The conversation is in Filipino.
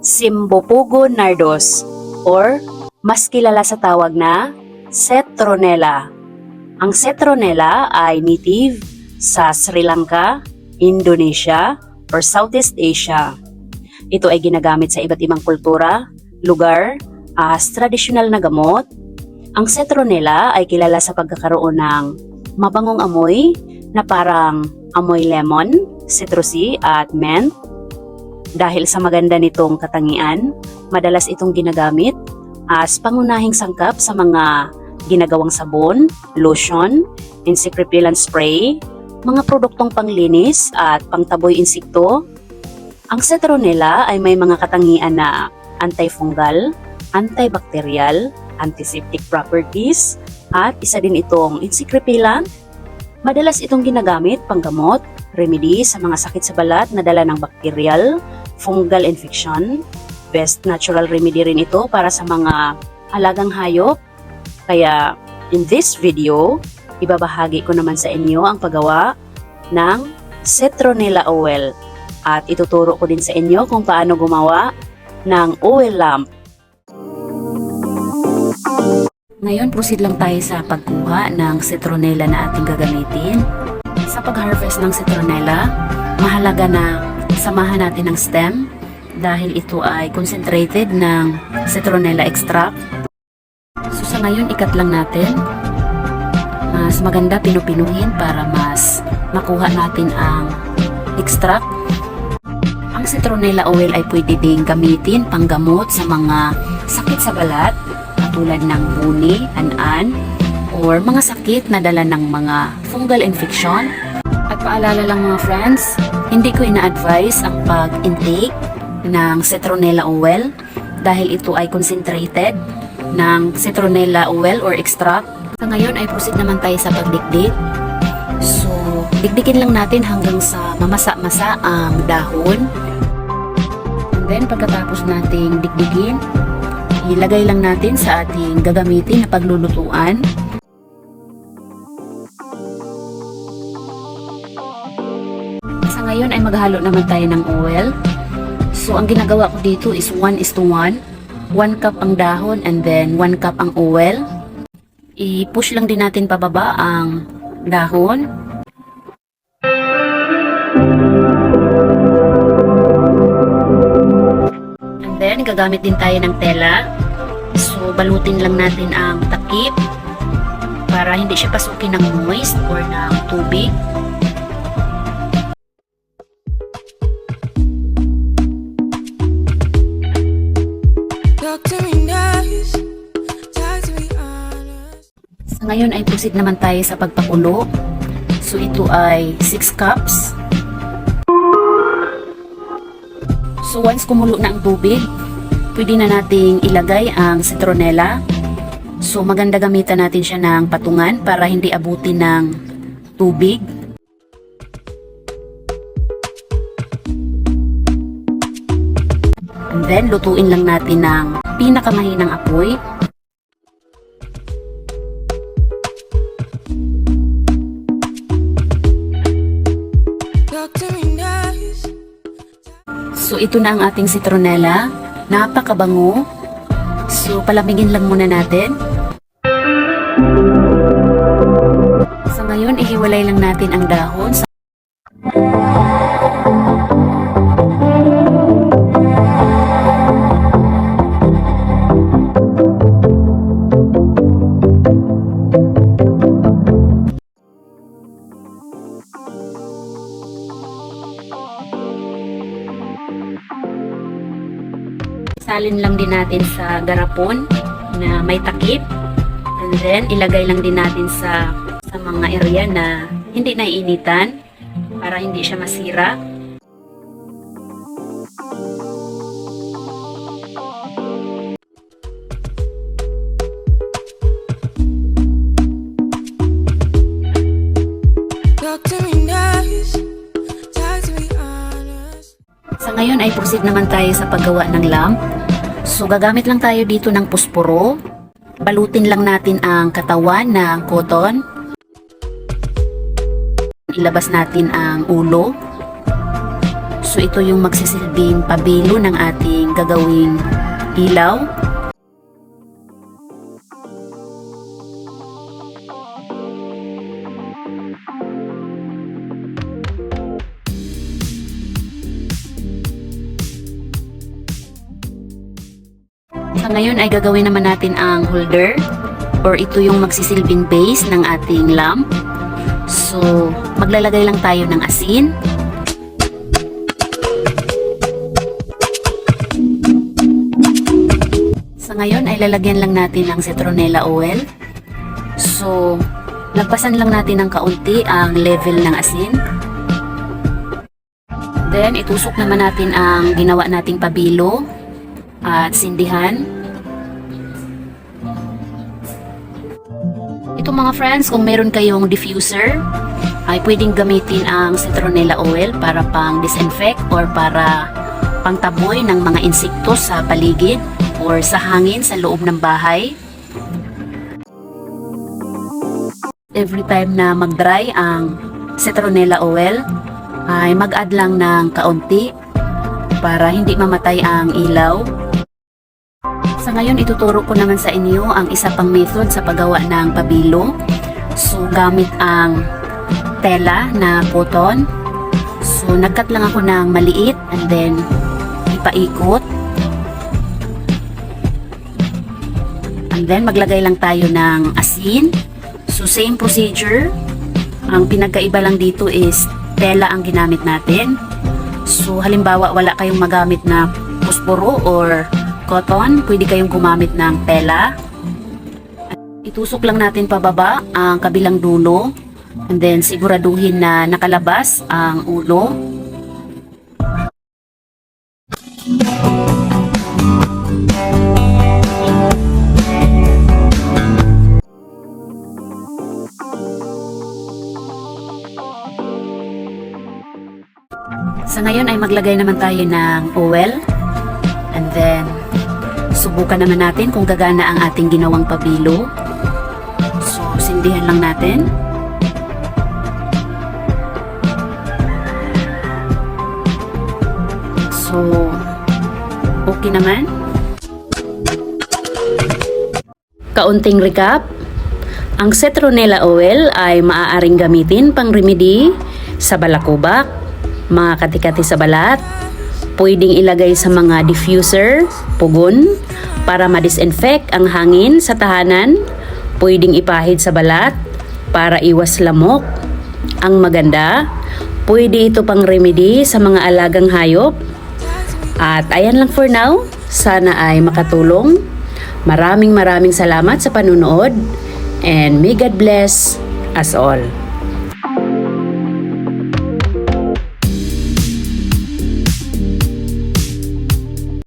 Cymbopugo nardus or mas kilala sa tawag na Citronella. Ang Citronella ay native sa Sri Lanka, Indonesia, or Southeast Asia. Ito ay ginagamit sa iba't ibang kultura, lugar, as tradisyonal na gamot. Ang Citronella ay kilala sa pagkakaroon ng mabangong amoy na parang amoy lemon, citrusy at mint. Dahil sa maganda nitong katangian, madalas itong ginagamit as pangunahing sangkap sa mga ginagawang sabon, lotion, insect repellent spray, mga produktong panglinis at pangtaboy insekto. Ang Citronella ay may mga katangian na antifungal, antibacterial, antiseptic properties, at isa din itong insect repellent. Madalas itong ginagamit panggamot, remedy sa mga sakit sa balat na dala ng bacterial, fungal infection. Best natural remedy rin ito para sa mga alagang hayop. Kaya in this video, ibabahagi ko naman sa inyo ang paggawa ng Citronella oil at ituturo ko din sa inyo kung paano gumawa ng oil lamp. Ngayon, proceed lang tayo sa pagkuha ng Citronella na ating gagamitin. Sa pag-harvest ng Citronella, mahalaga na samahan natin ang stem dahil ito ay concentrated ng Citronella extract. So sa ngayon, ikat lang natin. Mas maganda pinupinuhin para mas makuha natin ang extract. Ang Citronella oil ay pwede ding gamitin panggamot sa mga sakit sa balat tulad ng buni, an-an, or mga sakit na dala ng mga fungal infection. At paalala lang mga friends, hindi ko ina-advise ang pag-intake ng Citronella oil dahil ito ay concentrated ng Citronella oil or extract. Sa ngayon ay proceed naman tayo sa pagdikdik. So, dikdikin lang natin hanggang sa mamasa-masa ang dahon. And then, pagkatapos nating dikdikin, ilagay lang natin sa ating gagamitin na paglulutuan. Sa ngayon ay maghalo naman tayo ng oil. So ang ginagawa ko dito is 1:1. 1 cup ang dahon and then 1 cup ang oil. I-push lang din natin pababa ang dahon. And then gagamit din tayo ng tela. So balutin lang natin ang takip para hindi siya pasukin ng moist or ng tubig. Sa ngayon ay proceed naman tayo sa pagpakulo. So ito ay 6 cups. So once kumulo na ang tubig, pwede na nating ilagay ang Citronella. So maganda gamitan natin siya ng patungan para hindi abutin ng tubig. And then lutuin lang natin ng pinakamahinang apoy. So ito na ang ating Citronella. Napakabango. So palamigin lang muna natin. So ngayon ihiwalay lang natin ang dahon. Salin lang din natin sa garapon na may takip. And then, ilagay lang din natin sa mga area na hindi naiinitan para hindi siya masira. Sa ngayon ay proceed naman tayo sa paggawa ng lamp. So gagamit lang tayo dito ng pusporo. Balutin lang natin ang katawan ng cotton. Ilabas natin ang ulo. So ito yung magsisilbing pabilo ng ating gagawing ilaw. Sa ngayon ay gagawin naman natin ang holder, or ito yung magsisilbing base ng ating lamp. So maglalagay lang tayo ng asin. Sa ngayon ay lalagyan lang natin ng citronella oil. So lagpasan lang natin ng kaunti ang level ng asin. Then itusok naman natin ang ginawa nating pabilo at sindihan. Ito mga friends, kung meron kayong diffuser, ay pwedeng gamitin ang citronella oil para pang disinfect or para pangtaboy ng mga insekto sa paligid or sa hangin sa loob ng bahay. Every time na mag-dry ang citronella oil, ay mag-add lang ng kaunti para hindi mamatay ang ilaw. Sa ngayon, ituturo ko naman sa inyo ang isa pang method sa paggawa ng pabilo. So, gamit ang tela na cotton. So, nagkat lang ako ng maliit and then ipaikot. And then, maglagay lang tayo ng asin. So, same procedure. Ang pinagkaiba lang dito is tela ang ginamit natin. So, halimbawa, wala kayong magamit na pusporo or cotton, pwede kayong gumamit ng tela. Itusok lang natin pababa ang kabilang dulo and then siguraduhin na nakalabas ang ulo. Sa ngayon ay maglagay naman tayo ng oil and then subukan naman natin kung gagana ang ating ginawang pabilo. So, sindihan lang natin. So, okay naman. Kaunting recap. Ang citronella oil ay maaaring gamitin pang remedy sa balakubak, mga kati-kati sa balat. Pwedeng ilagay sa mga diffuser, pugon, para ma-disinfect ang hangin sa tahanan. Pwedeng ipahid sa balat para iwas lamok. Ang maganda, pwede ito pang remedy sa mga alagang hayop. At ayan lang for now. Sana ay makatulong. Maraming salamat sa panunood and may God bless us all.